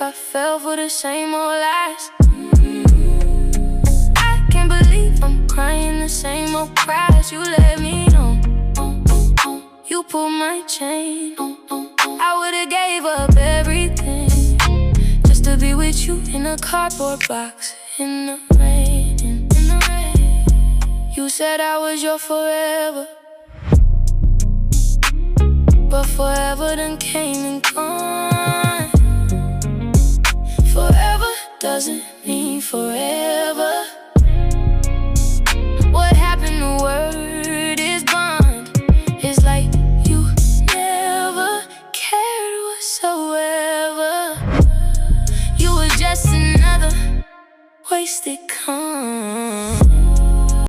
I fell for the same old lies. I can't believe I'm crying the same old cries. You let me know. You pulled my chain. I would've gave up everything just to be with you in a cardboard box in the rain. You said I was your forever, but forever done came and gone. Forever doesn't mean forever.